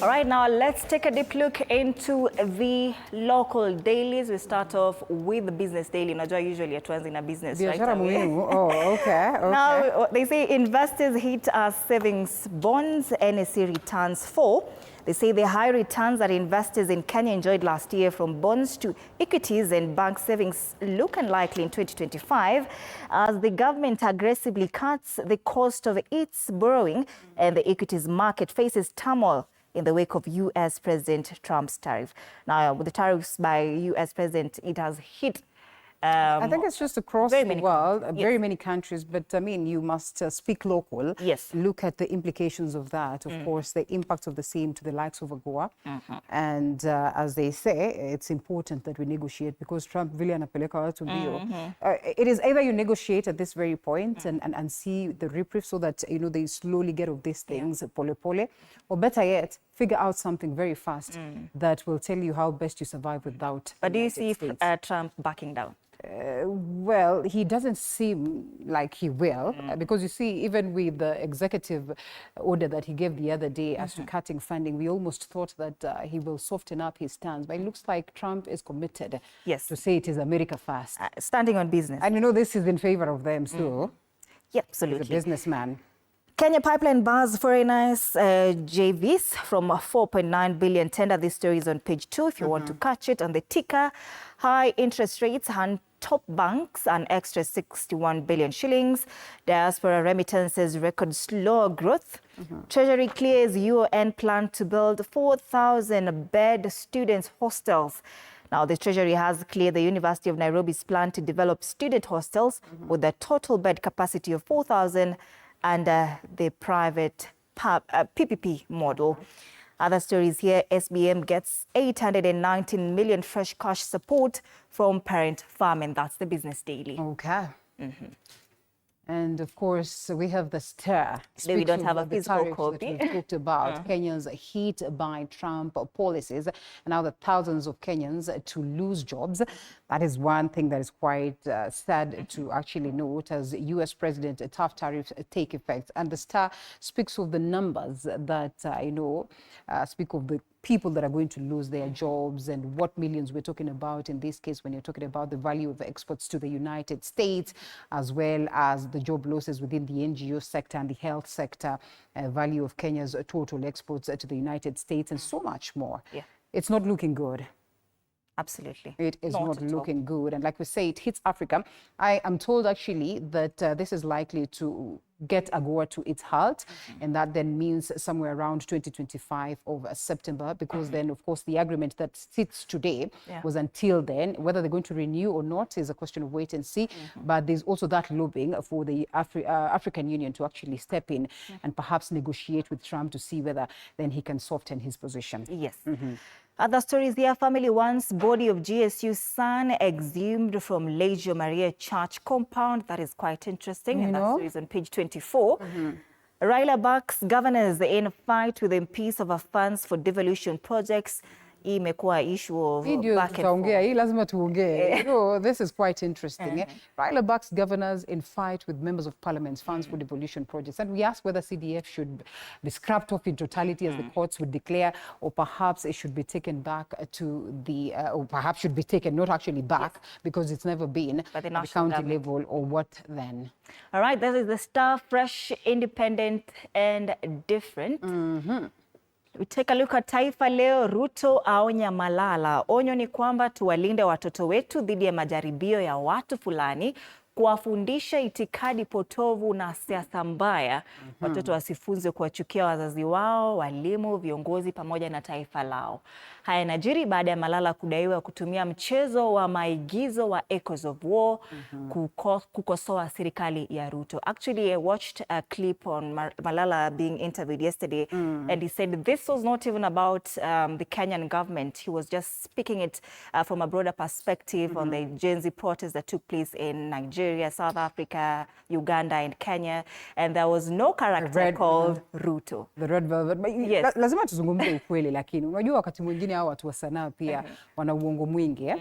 All right, now let's take a deep look into the local dailies. We start off with the business daily. Unajua usually hatuanzi na business, right? Oh, okay. Now, they say investors hit savings bonds, NSE returns fall. They say the high returns that investors in Kenya enjoyed last year from bonds to equities and bank savings look unlikely in 2025 as the government aggressively cuts the cost of its borrowing and the equities market faces turmoil in the wake of U.S. President Trump's tariff. Now, with the tariffs by U.S. President, it has hit I think it's just across the world, very many countries, but I mean, you must speak local. Yes. Look at the implications of that, of course, the impact of the same to the likes of AGOA. And as they say, it's important that we negotiate because Trump really anapeleka watu mbio. It is either you negotiate at this very point and see the reprieve so that, you know, they slowly get off these things, pole pole, or better yet, figure out something very fast that will tell you how best you survive without. But do you see Trump backing down? Well, he doesn't seem like he will, because you see, even with the executive order that he gave the other day as to cutting funding, we almost thought that he will soften up his stance. But it looks like Trump is committed to say it is America first. Standing on business. And you know, this is in favor of them, so. Yeah, absolutely. He's a businessman. Kenya Pipeline bars foreigners JVs from a 4.9 billion tender. This story is on page 2 if you want to catch it. On the ticker, high interest rates and top banks an extra 61 billion shillings. Diaspora remittances record slower growth. Treasury clears UN plan to build 4,000-bed students' hostels. Now, the Treasury has cleared the University of Nairobi's plan to develop student hostels with a total bed capacity of 4,000 and the private PPP model. Other stories here, SBM gets 819 million fresh cash support from parent farm, and that's the business daily. Okay. And of course, we have the STAR. We don't have a physical copy. That we talked about. Kenyans hit by Trump policies, and now the thousands of Kenyans to lose jobs. That is one thing that is quite sad to actually note as U.S. President tough tariffs take effect. And the STAR speaks of the numbers that, speak of the people that are going to lose their jobs and what millions we're talking about in this case when you're talking about the value of exports to the United States, as well as the job losses within the NGO sector and the health sector, value of Kenya's total exports to the United States, and so much more. Yeah. It's not looking good. Absolutely. It is not looking good. And like we say, it hits Africa. I am told actually that this is likely to get AGOA to its halt. And that then means somewhere around 2025 of September, because then, of course, the agreement that sits today was until then. Whether they're going to renew or not is a question of wait and see. But there's also that lobbying for the African Union to actually step in and perhaps negotiate with Trump to see whether then he can soften his position. Yes. Other stories here, family wants body of GSU's son exhumed from Legio Maria Church compound. That is quite interesting. And that story is on page 24. Raila backs governors in fight with MPs over funds for devolution projects. Imekuwa issue of back and forth. This is quite interesting. Raila backs governors in fight with members of parliament's funds for devolution projects. And we ask whether CDF should be scrapped off in totality as the courts would declare, or perhaps it should be taken back to the, or perhaps should be taken, not actually back, because it's never been at the county level, or what then? All right, this is the Star, fresh, independent, and different. We take a look at Taifa Leo. Ruto aonya Malala. Onyo ni kwamba tuwalinde watoto wetu dhidi ya majaribio ya watu fulani kuwafundisha itikadi potovu na siasa mbaya. Watoto wasifunzwe kuwachukia wazazi wao, walimu, viongozi pamoja na taifa lao. Haya yanajiri baada ya Malala kudaiwa kutumia mchezo wa maigizo wa Echoes of War kukosoa serikali ya Ruto. Actually, I watched a clip on Malala being interviewed yesterday, and he said this was not even about the Kenyan government. He was just speaking it from a broader perspective on the Gen Z protests that took place in Nigeria. Nigeria, South Africa, Uganda and Kenya, and there was no character called Ruto. The red velvet. Yes. Lazima tuzungumze ukweli, lakini unajua wakati mwingine hao watu wa sanaa pia wana uongo mwingi.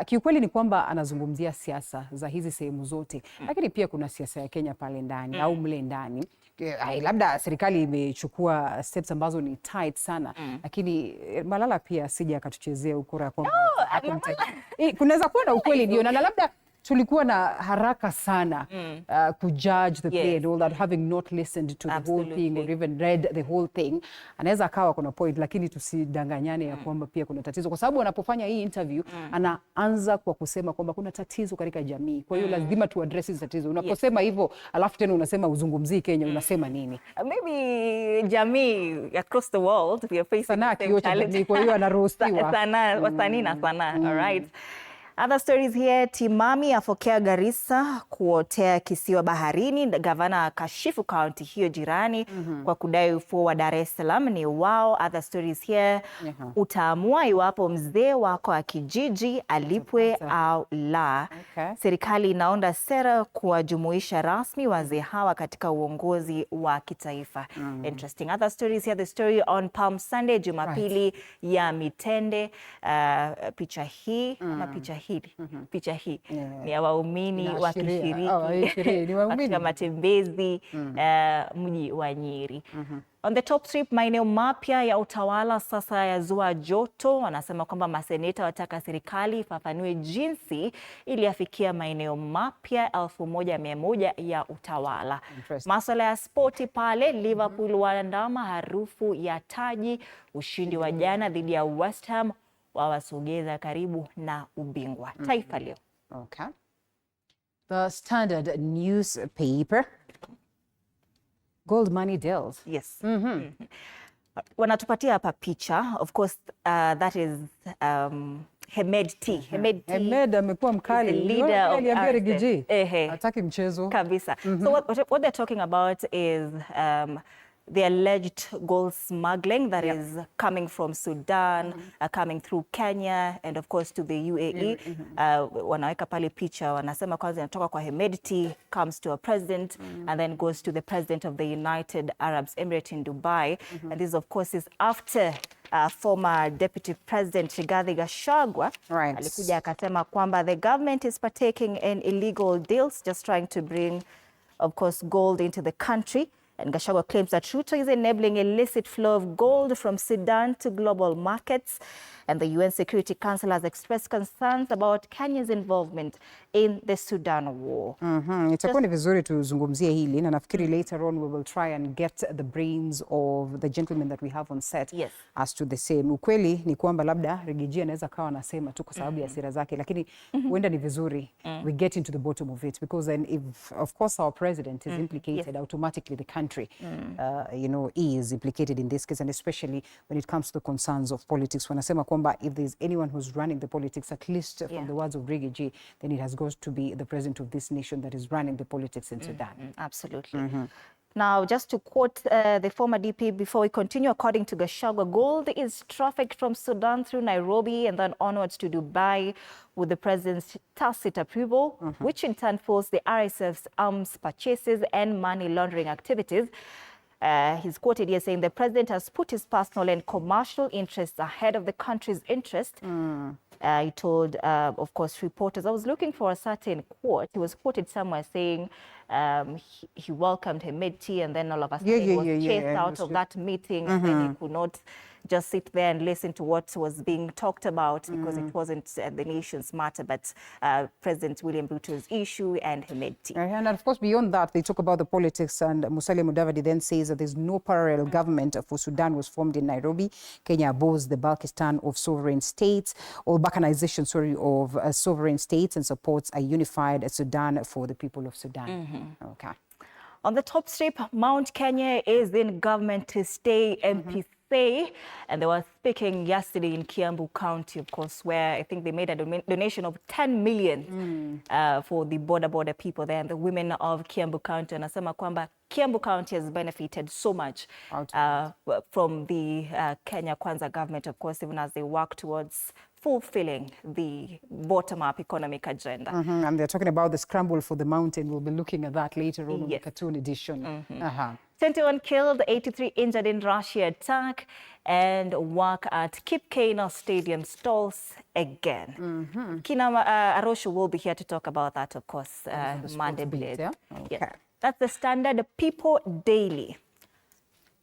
Kiukweli ni kwamba anazungumzia siasa za hizi sehemu zote, lakini pia kuna siasa ya Kenya pale ndani au mle ndani. Labda serikali imechukua steps ambazo ni tight sana, lakini Malala pia sija akatuchezea ukora kwamba kunaweza kuwa na ukweli ndio, na labda tulikuwa na haraka sana kujudge the play and all that, having not listened to the whole thing or even read the whole thing. Anaweza akawa kuna point, lakini tusidanganyane ya kwamba pia kuna tatizo, kwa sababu anapofanya hii interview anaanza kwa kusema kwamba kuna tatizo katika jamii. Kwa hiyo lazima tu address hizo tatizo. Unaposema hivyo alafu tena unasema uzungumzii Kenya, unasema nini? Maybe jamii across the world we are facing sana kiyo cha jamii, kwa hiyo anaruhusiwa sana wasanii na sana. All right. Other stories here. Timami afokea Garissa kuotea kisiwa baharini. Gavana akashifu kaunti hiyo jirani kwa kudai ufuo wa Dar es Salaam ni wao. Other stories here. Utaamua iwapo mzee wako wa kijiji alipwe au la. Serikali inaunda sera kuwajumuisha rasmi wazee hawa katika uongozi wa kitaifa. Interesting. Other stories here. The story on Palm Sunday, Jumapili ya mitende. Picha hii picha hii ni ya waumini wakishiriki katika matembezi mji wa Nyeri. On the top strip, maeneo mapya ya utawala sasa yazua joto. Wanasema kwamba maseneta wataka serikali ifafanue jinsi iliyafikia maeneo mapya 1100 ya utawala. Masuala ya spoti pale, Liverpool waandama harufu ya taji. Ushindi wa jana dhidi ya West Ham wawasogeza karibu na ubingwa. Taifa Leo. Okay. The Standard newspaper. Gold money deals. Yes. Wanatupatia hapa picha. Of course, that is Hemed T. Hemed amekuwa mkali. Leader of Rigiji. Hataki mchezo. Kabisa. So what they're talking about is the alleged gold smuggling that is coming from Sudan, coming through Kenya and of course to the UAE. Wanaweka pale picha, wanasema kwanza inatoka kwa Hemed T, comes to a president and then goes to the president of the United Arab Emirates in Dubai. And this of course is after former Deputy President Rigathi Gachagua alikuja akasema kwamba the government is partaking in illegal deals, just trying to bring of course gold into the country. And Gachagua claims that Ruto is enabling illicit flow of gold from Sudan to global markets. And the UN Security Council has expressed concerns about Kenya's involvement in the Sudan war. Itakuwa ni vizuri tuzungumzie hili, na nafikiri later on we will try and get the brains of the gentleman that we have on set as to the same. Ukweli ni kwamba labda Rigiji anaweza kawa anasema tu kwa sababu ya sira zake, lakini huenda ni vizuri we get into the bottom of it, because then if of course our president is implicated, automatically the country is implicated in this case, and especially when it comes to the concerns of politics. Wanasema kwamba if there's anyone who's running the politics, at least from the words of Rigiji, then it has got to be the president of this nation that is running the politics in Sudan. Absolutely. Now, just to quote the former DP before we continue, according to Gachagua, gold is trafficked from Sudan through Nairobi and then onwards to Dubai with the president's tacit approval, which in turn forced the RSF's arms purchases and money laundering activities. He's quoted here saying the president has put his personal and commercial interests ahead of the country's interest. He told, of course, reporters, I was looking for a certain quote. He was quoted somewhere saying he welcomed Hemed T, and then all of a sudden he was chased out of that meeting, and then he could not just sit there and listen to what was being talked about because it wasn't the nation's matter, but President William Ruto's issue and Hemed T. And of course, beyond that, they talk about the politics, and Musalia Mudavadi then says that there's no parallel government for Sudan was formed in Nairobi. Kenya abhors the Balkistan of sovereign states, or balkanization, of sovereign states, and supports a unified Sudan for the people of Sudan. Okay. On the top strip, Mount Kenya is in government to stay, MPs say, and they were speaking yesterday in Kiambu County, of course, where I think they made a donation of 10 million for the border people there, and the women of Kiambu County. And Anasema kwamba Kiambu County has benefited so much from the Kenya Kwanza government, of course, even as they work towards fulfilling the bottom-up economic agenda. And they're talking about the scramble for the mountain. We'll be looking at that later on the cartoon edition. 21 killed, 83 injured in Russia attack, and work at Kip Keino Stadium stalls again. Kina Arosho will be here to talk about that, of course, Monday. Yeah? Okay. Yes. That's the Standard People Daily.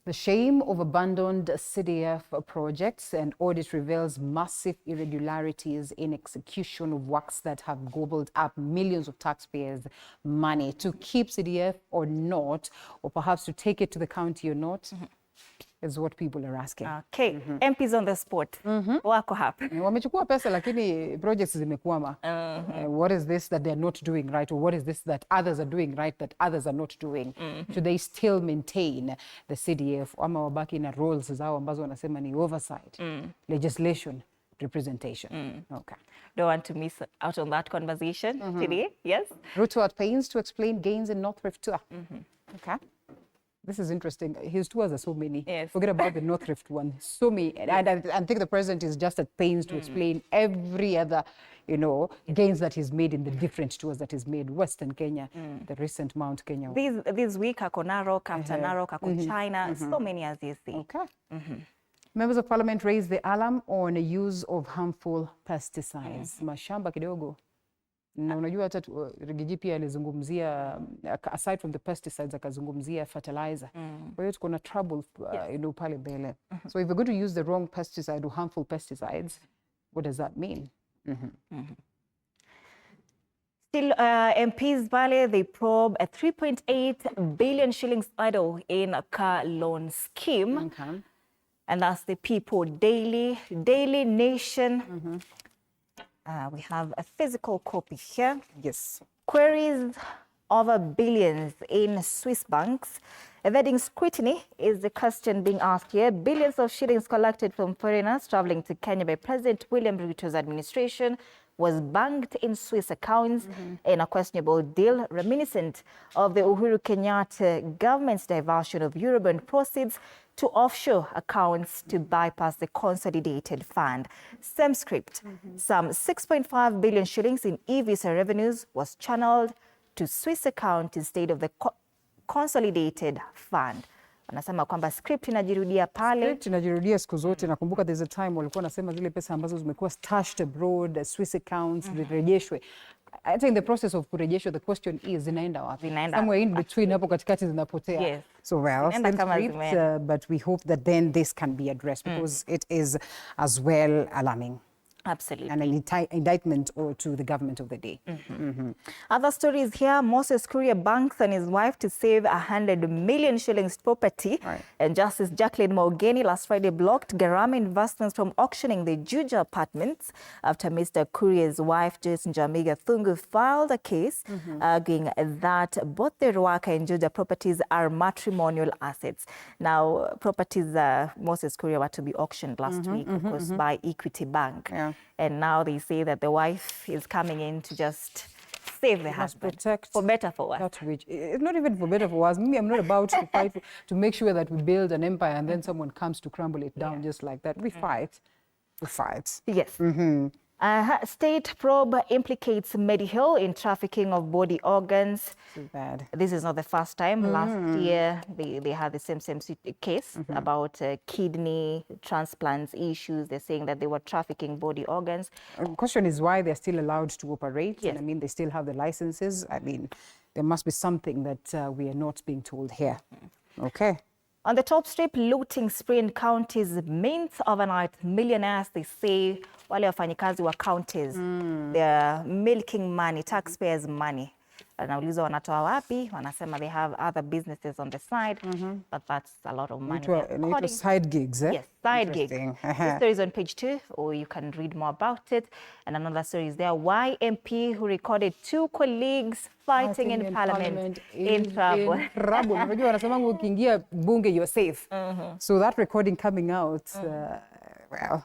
The shame of abandoned CDF projects, and audit reveals massive irregularities in execution of works that have gobbled up millions of taxpayers' money. To keep CDF or not, or perhaps to take it to the county or not, is what people are asking. Okay, MPs on the spot. Wako hapa. Wamechukua pesa lakini projects zimekwama. What is this that they're not doing right, or what is this that others are doing right that others are not doing? Should they still maintain the CDF ama wabaki na roles zao ambazo wanasema ni oversight, legislation, representation? Okay. Don't want to miss out on that conversation today. Yes. Ruto at pains to explain gains in North Rift tour. Okay. This is interesting. His tours are so many. Yes. Forget about the North Rift one. So many. And I think the president is just at pains to explain every other, gains that he's made in the different tours that he's made. Western Kenya, the recent Mount Kenya. This week, ako Narok, after Narok, ako China, so many as you see. Okay. Members of Parliament raised the alarm on the use of harmful pesticides. Mashamba kidogo. Na unajua hata Rigiji pia alizungumzia aside from the pesticides akazungumzia fertilizer. Kwa hiyo tuko na trouble pale mbele. So if we're going to use the wrong pesticide or harmful pesticides, what does that mean? Still, MPs Valley, they probe a 3.8 billion shillings idle in a car loan scheme. Okay. And that's the People Daily Nation. We have a physical copy here. Yes. Queries over billions in Swiss banks. Evading scrutiny is the question being asked here. Billions of shillings collected from foreigners traveling to Kenya by President William Ruto's administration was banked in Swiss accounts in a questionable deal reminiscent of the Uhuru Kenyatta government's diversion of Eurobond proceeds to offshore accounts to bypass the consolidated fund. Same script. Some 6.5 billion shillings in e-visa revenues was channeled to Swiss account instead of the consolidated fund. Wanasema kwamba script inajirudia pale. Script inajirudia siku zote. Nakumbuka there's a time walikuwa nasema zile pesa ambazo zimekuwa stashed abroad, Swiss accounts, zirejeshwe. I think the process of kurejeshwa, the question is zinaenda wapi? Somewhere in between hapo katikati zinapotea. Yes. So well, same script, but we hope that then this can be addressed because it is as well alarming. Absolutely. And an indictment to the government of the day. Other stories here. Moses Kuria banks and his wife to save 100 million shillings property. And Justice Jacqueline Mogeni last Friday blocked Garama Investments from auctioning the Juja apartments after Mr. Kuria's wife, Joyce Njamiga Thungu, filed a case arguing that both the Ruaka and Juja properties are matrimonial assets. Now, properties Moses Kuria were to be auctioned last week, of course, by Equity Bank. And now they say that the wife is coming in to just save the husband. Protect, for better, for worse. That which, it's not even for better, for worse. Me, I'm not about to fight to make sure that we build an empire and then someone comes to crumble it down just like that. We fight. We fight. Yes. State probe implicates Medihill in trafficking of body organs. Too bad. This is not the first time. Last year, they had the same case about kidney transplants issues. They're saying that they were trafficking body organs. The question is why they're still allowed to operate. Yes. And I mean, they still have the licenses. I mean, there must be something that we are not being told here. Okay. On the top strip, looting spree in counties means overnight millionaires, they say, wale wafanyikazi wa counties. They're milking money, taxpayers' money. Wanaulizwa wanatoa wapi? Wanasema they have other businesses on the side, but that's a lot of money. Side gigs, eh? Yes, side gigs. This story is on page 2, or you can read more about it. And another story is there. Why MP who recorded 2 colleagues fighting in Parliament in trouble. Unajua wanasema ukiingia bunge you're safe. So that recording coming out, well,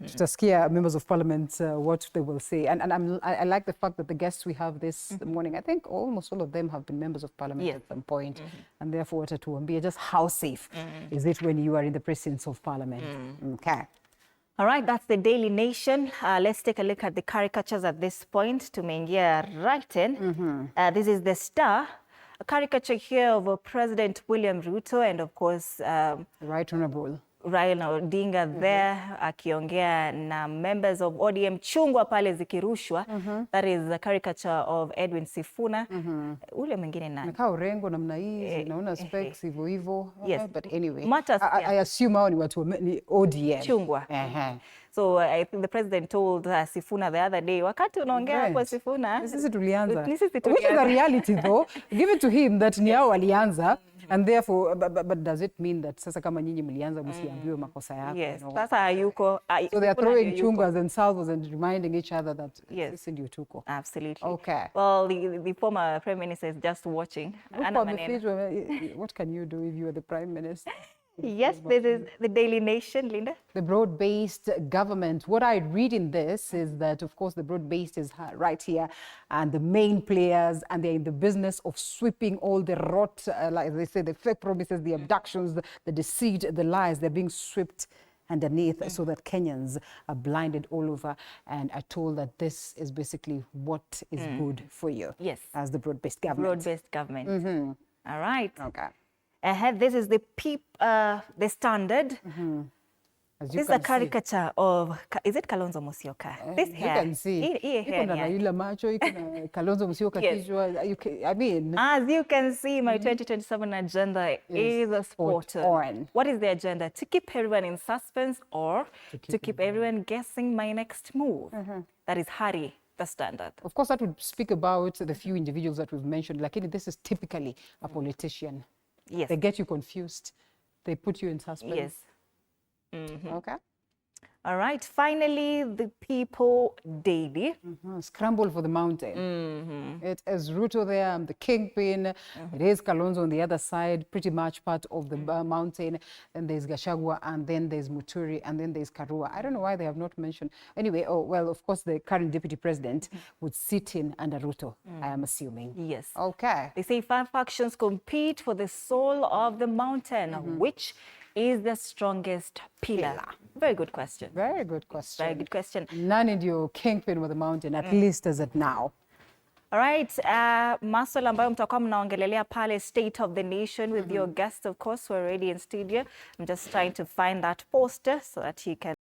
tutasikia members of Parliament what they will say. And I like the fact that the guests we have this morning, I think almost all of them have been members of Parliament at some point. And therefore, watatuambia just how safe is it when you are in the presence of Parliament. Okay. All right, that's the Daily Nation. Let's take a look at the caricatures at this point. Tumeingia right in. This is the Star. A caricature here of President William Ruto and of course Right Honorable Raila Odinga there akiongea na members of ODM, chungwa pale zikirushwa. That is a caricature of Edwin Sifuna. Ule mwingine nani? Nakaa urengo namna hii, naona specs hivyo hivyo. Yes. But anyway, I assume hao ni watu ni ODM. Chungwa. So I think the president told Sifuna the other day, wakati unaongea kwa Sifuna, sisi tulianza. Which is the reality though. Give it to him that ni hao walianza. And therefore, but does it mean that sasa kama nyinyi mlianza msiambiwe makosa yako? Yes, sasa hayuko. So they are throwing chungas and salvos and reminding each other that sisi ndio tuko. Absolutely. Okay. Well, the former prime minister is just watching. What can you do if you are the prime minister? Yes, this is the Daily Nation, Linda. The broad-based government. What I read in this is that, of course, the broad-based is right here, and the main players, and they're in the business of sweeping all the rot, like they say, the fake promises, the abductions, the deceit, the lies. They're being swept underneath so that Kenyans are blinded all over and are told that this is basically what is good for you. Yes. As the broad-based government. Broad-based government. All right. Okay. This is the the Standard. This is a caricature of, is it Kalonzo Musyoka? This hair. You can see. Iko na Raila macho, iko na Kalonzo Musyoka kichwa. I mean. As you can see, my 2027 agenda is a spot on. What is the agenda? To keep everyone in suspense or to keep everyone guessing my next move? That is Harry. The Standard. Of course, that would speak about the few individuals that we've mentioned. Like this is typically a politician. Yes. They get you confused. They put you in suspense. Yes. Okay. All right. Finally, the People Daily. Scramble for the mountain. It is Ruto there. I'm the kingpin. It is Kalonzo on the other side, pretty much part of the mountain. Then there's Gachagua, and then there's Muturi, and then there's Karua. I don't know why they have not mentioned. Anyway, well, of course, the current deputy president would sit in under Ruto, I am assuming. Yes. Okay. They say 5 factions compete for the soul of the mountain. Which is the strongest pillar? Very good question. Very good question. Very good question. None in your kingpin with the mountain, at least as it now. All right. Maswala ambayo mtakuwa mnaongelelea pale State of the Nation with your guests, of course, who are already in studio. I'm just trying to find that poster so that he can